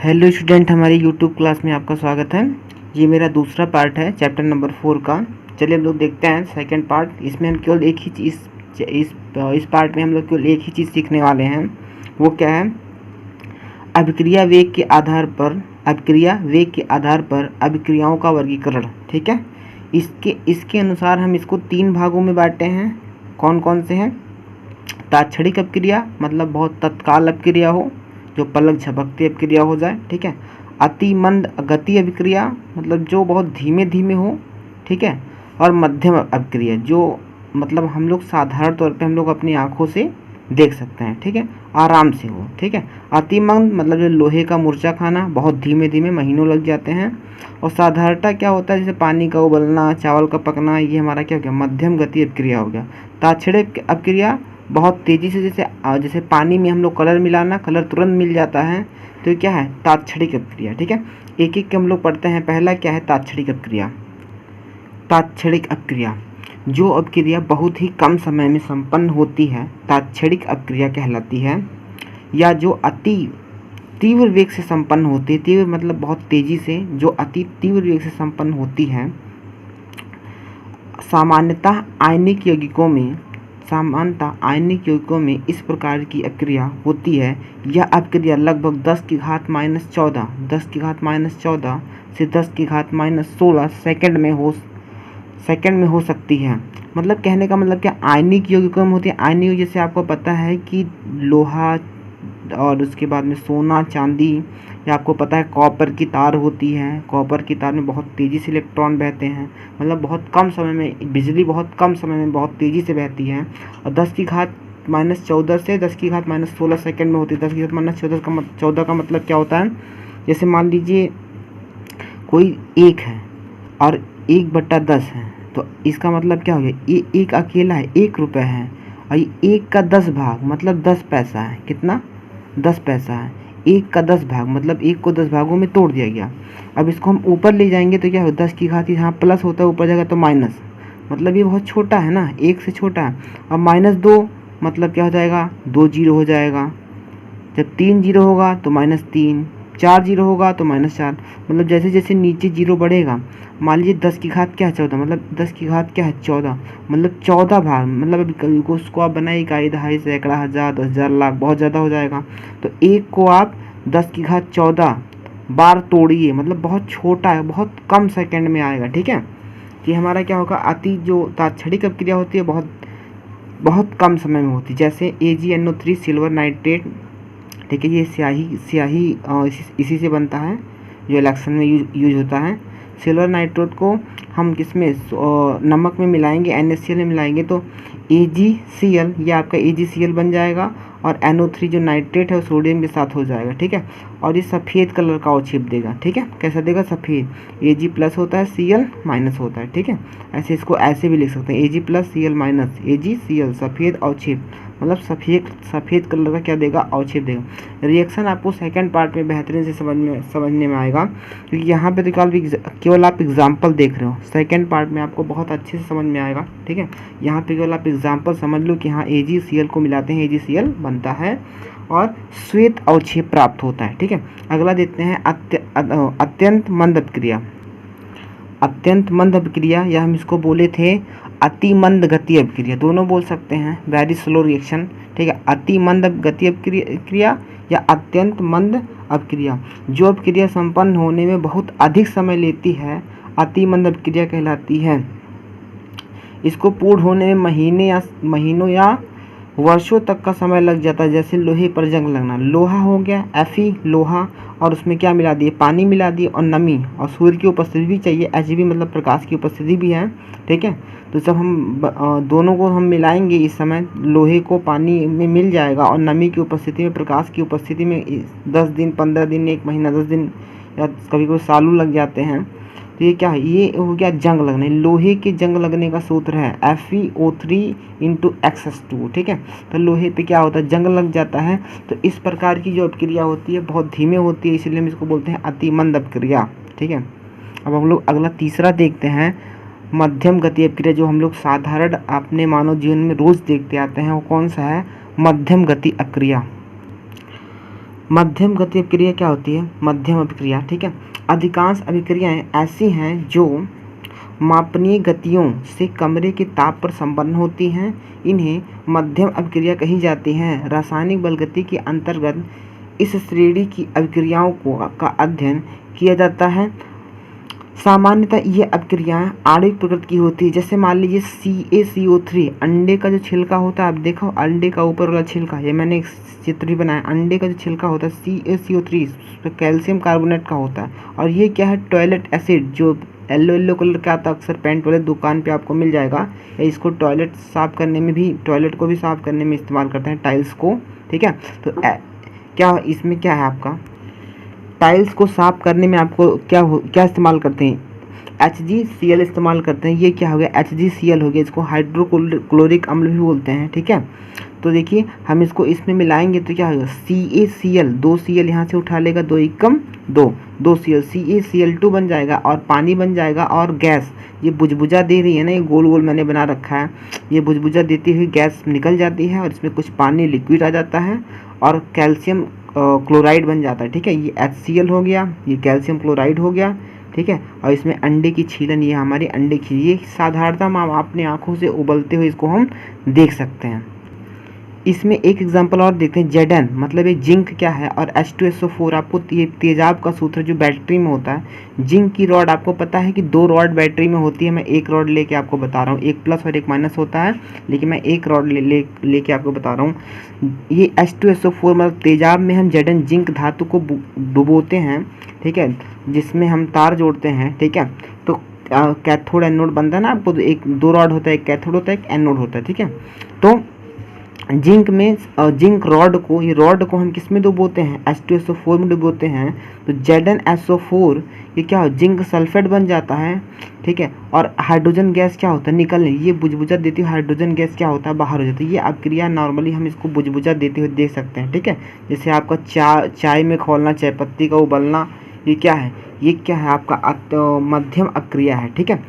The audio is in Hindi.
हेलो स्टूडेंट, हमारी यूट्यूब क्लास में आपका स्वागत है। ये मेरा दूसरा पार्ट है चैप्टर नंबर 4 का। चलिए हम लोग देखते हैं सेकंड पार्ट। इसमें हम केवल एक ही चीज़ इस पार्ट में हम लोग केवल एक ही चीज़ सीखने वाले हैं। वो क्या है? अभिक्रिया वेग के आधार पर अभिक्रियाओं का वर्गीकरण। ठीक है, इसके अनुसार हम इसको 3 भागों में बांटे हैं। कौन कौन से हैं? तात्क्षणिक अभिक्रिया, मतलब बहुत तत्काल अभिक्रिया हो, जो पलक झपकती अभिक्रिया हो जाए। ठीक है। अति मंद गति अभिक्रिया, मतलब जो बहुत धीमे धीमे हो। ठीक है। और मध्यम अभिक्रिया, जो मतलब हम लोग साधारण तौर पे हम लोग अपनी आँखों से देख सकते हैं। ठीक है, आराम से हो। ठीक है। अति मंद मतलब जो लोहे का मुर्चा खाना, बहुत धीमे धीमे महीनों लग जाते हैं। और साधारणतः क्या होता है, जैसे पानी का उबलना, चावल का पकना, ये हमारा क्या हो गया? मध्यम गति अभिक्रिया हो गया। तात्क्षणिक अभिक्रिया बहुत तेज़ी से, जैसे पानी में हम लोग कलर मिलाना, कलर तुरंत मिल जाता है, तो ये क्या है? तात्क्षणिक अभिक्रिया। ठीक है, एक एक के हम लोग पढ़ते हैं। पहला क्या है? तात्क्षणिक अभिक्रिया। तात्क्षणिक अभिक्रिया, जो अभिक्रिया बहुत ही कम समय में संपन्न होती है, तात्क्षणिक अभिक्रिया कहलाती है। या जो अति तीव्र वेग से संपन्न होती है, तीव्र मतलब बहुत तेज़ी से, जो अति तीव्र वेग से संपन्न होती है। सामान्यतः आयनिक यौगिकों में इस प्रकार की अभिक्रिया होती है। यह अभिक्रिया लगभग 10 की घात माइनस 14 से 10 की घात माइनस 16 सेकंड में हो सकती है। मतलब कहने का मतलब क्या? आयनिक यौगिकों में होती है। आयनिक जैसे आपको पता है कि लोहा और उसके बाद में सोना, चांदी, या आपको पता है कॉपर की तार होती है। कॉपर की तार में बहुत तेज़ी से इलेक्ट्रॉन बहते हैं, मतलब बहुत कम समय में, बिजली बहुत कम समय में बहुत तेज़ी से बहती है। और 10 की घात माइनस 14 से 10 की घात माइनस 16 सेकेंड में होती है। 10 की घात माइनस 14 का मतलब क्या होता है? जैसे मान लीजिए कोई 1 है और 1/10 है, तो इसका मतलब क्या हो गया? ये एक अकेला है, 1 रुपये है, और ये 1 का 10 भाग मतलब 10 पैसा है। कितना? 10 पैसा है। 1 का 10 भाग मतलब 1 को 10 भागों में तोड़ दिया गया। अब इसको हम ऊपर ले जाएंगे तो क्या हो? 10 की घात यहाँ प्लस होता है, ऊपर जाएगा तो माइनस, मतलब ये बहुत छोटा है ना, 1 से छोटा है। अब -2 मतलब क्या हो जाएगा? 2 जीरो हो जाएगा। जब 3 जीरो होगा तो -3, 4 जीरो होगा तो -4, मतलब जैसे जैसे नीचे जीरो बढ़ेगा। मान लीजिए 10 की घात क्या है? 14, मतलब 10 की घात क्या है? 14, मतलब 14 भाग, मतलब अभी उसको आप बनाए इकाई, दहाई, सैकड़ा, हज़ार, 10,000, लाख, बहुत ज़्यादा हो जाएगा। तो 1 को आप 10 की घात 14 बार तोड़िए, मतलब बहुत छोटा है, बहुत कम सेकंड में आएगा। ठीक है, कि हमारा क्या होगा? अति जो तात्क्षणिक अभिक्रिया होती है बहुत कम समय में होती है। जैसे AgNO3 सिल्वर नाइट्रेट। ठीक है, ये स्याही इसी से बनता है, जो इलेक्शन में यूज होता है। सिल्वर नाइट्रेट को हम किसमें? नमक में मिलाएंगे, NaCl में मिलाएंगे तो AgCl, ये आपका AgCl बन जाएगा। और NO3 जो नाइट्रेट है वो सोडियम के साथ हो जाएगा। ठीक है, और ये सफ़ेद कलर का अवक्षेप देगा। ठीक है, कैसा देगा? सफ़ेद। Ag प्लस होता है, Cl माइनस होता है। ठीक है, ऐसे इसको ऐसे भी लिख सकते हैं, Ag plus Cl minus AgCl, सफ़ेद अवक्षेप, मतलब सफ़ेद कलर का क्या देगा? अवक्षेप देगा। रिएक्शन आपको सेकंड पार्ट में बेहतरीन से समझने में आएगा, क्योंकि यहाँ पे तो केवल आप एग्जाम्पल देख रहे हो। सेकंड पार्ट में आपको बहुत अच्छे से समझ में आएगा। ठीक है, यहाँ पे केवल आप एग्जाम्पल समझ लो कि हाँ AgCl को मिलाते हैं, AgCl बनता है और श्वेत अवक्षेप प्राप्त होता है। ठीक है, अगला देखते हैं अत्यंत मंद अभिक्रिया। अत्यंत मंद अभिक्रिया, या हम इसको बोले थे अति मंद गति अभिक्रिया, दोनों बोल सकते हैं, वेरी स्लो रिएक्शन। ठीक है, अति मंद गति अभिक्रिया या अत्यंत मंद अभिक्रिया, जो अभिक्रिया संपन्न होने में बहुत अधिक समय लेती है, अति मंद अभिक्रिया कहलाती है। इसको पूर्ण होने में महीनों या वर्षों तक का समय लग जाता है। जैसे लोहे पर जंग लगना, लोहा हो गया Fe, लोहा, और उसमें क्या मिला दिए? पानी मिला दिए, और नमी, और सूर्य की उपस्थिति भी चाहिए। Hb मतलब प्रकाश की उपस्थिति भी है। ठीक है, तो जब हम दोनों को हम मिलाएंगे, इस समय लोहे को पानी में मिल जाएगा, और नमी की उपस्थिति में, प्रकाश की उपस्थिति में 10 दिन, 15 दिन, 1 महीना, 10 दिन, या कभी कभी सालों लग जाते हैं। तो ये क्या है? ये हो गया जंग लगने। लोहे के जंग लगने का सूत्र है FeO3 × X2। ठीक है, तो लोहे पे क्या होता है? जंग लग जाता है। तो इस प्रकार की जो अभिक्रिया होती है बहुत धीमे होती है, इसलिए हम इसको बोलते हैं अति मंद अभिक्रिया। ठीक है, अब हम लोग अगला तीसरा देखते हैं, मध्यम गति अभिक्रिया, जो हम लोग साधारण अपने मानव जीवन में रोज देखते आते हैं। वो कौन सा है? मध्यम गति अभिक्रिया। मध्यम गति अभिक्रिया क्या होती है? मध्यम अभिक्रिया, ठीक है, अधिकांश अभिक्रियाएं ऐसी हैं जो मापनीय गतियों से कमरे के ताप पर संपन्न होती हैं। इन्हें मध्यम अभिक्रिया कही जाती हैं। रासायनिक बलगति के अंतर्गत इस श्रेणी की अभिक्रियाओं का अध्ययन किया जाता है। सामान्यतः ये अभिक्रियाएं आणविक प्रकृति की होती है। जैसे मान लीजिए CaCO3, अंडे का जो छिलका होता है, आप देखो अंडे का ऊपर वाला छिलका, ये मैंने एक चित्र भी बनाया, अंडे का जो छिलका होता है CaCO3 कैल्शियम कार्बोनेट का होता है। और ये क्या है? टॉयलेट एसिड, जो येलो कलर का आता है, अक्सर पेंट वाले दुकान पे आपको मिल जाएगा। इसको टॉयलेट साफ़ करने में भी, टॉयलेट को भी साफ़ करने में इस्तेमाल करते हैं, टाइल्स को, ठीक है। तो क्या इसमें क्या है आपका, टाइल्स को साफ करने में आपको क्या इस्तेमाल करते हैं? HgCl इस्तेमाल करते हैं। ये क्या हो गया? HgCl हो गया। इसको हाइड्रोक्लोरिक अम्ल भी बोलते हैं, ठीक है। तो देखिए हम इसको इसमें मिलाएंगे तो क्या होगा? CaCl, 2 Cl यहाँ से उठा लेगा, 2 एकम 2, 2 Cl, CaCl2 बन जाएगा और पानी बन जाएगा। और गैस ये बुझबुझा दे रही है ना, ये गोल गोल मैंने बना रखा है, ये बुझबुझा देती हुई गैस निकल जाती है और इसमें कुछ पानी लिक्विड आ जाता है और कैल्शियम क्लोराइड बन जाता है, ठीक है। ये HCl हो गया, ये कैल्शियम क्लोराइड हो गया, ठीक है। और इसमें अंडे की छीलन, ये हमारी अंडे की, ये साधारणतः हम अपने आँखों से उबलते हुए इसको हम देख सकते हैं। इसमें एक एग्जांपल और देखते हैं, Zn मतलब ये जिंक क्या है, और H2SO4 आपको तेजाब का सूत्र जो बैटरी में होता है। जिंक की रॉड आपको पता है कि 2 रॉड बैटरी में होती है। मैं एक रॉड लेके आपको बता रहा हूँ, एक प्लस और एक माइनस होता है, लेकिन मैं एक रॉड लेके आपको बता रहा हूँ। ये H2SO4 मतलब तेजाब में हम Zn जिंक धातु को डुबोते हैं, ठीक है, जिसमें हम तार जोड़ते हैं, ठीक है। तो कैथोड एनोड बनता है ना, आपको एक 2 रॉड होता है, एक कैथोड होता है, एक एनोड होता है, ठीक है। तो जिंक में जिंक रॉड को, ये रॉड को हम किस में डुबोते हैं? H2SO4 में डुबोते हैं। तो ZnSO4 ये क्या हो? जिंक सल्फेट बन जाता है, ठीक है। और हाइड्रोजन गैस क्या होता है? निकलने, ये बुझबुझा देती हुई हाइड्रोजन गैस क्या होता है? बाहर हो जाती है। ये अभिक्रिया नॉर्मली हम इसको बुझबुझा देते हुए देख सकते हैं, ठीक है। जैसे आपका चाय में खोलना, चाय पत्ती का उबलना, ये क्या है? ये क्या है? आपका मध्यम अभिक्रिया है, ठीक है।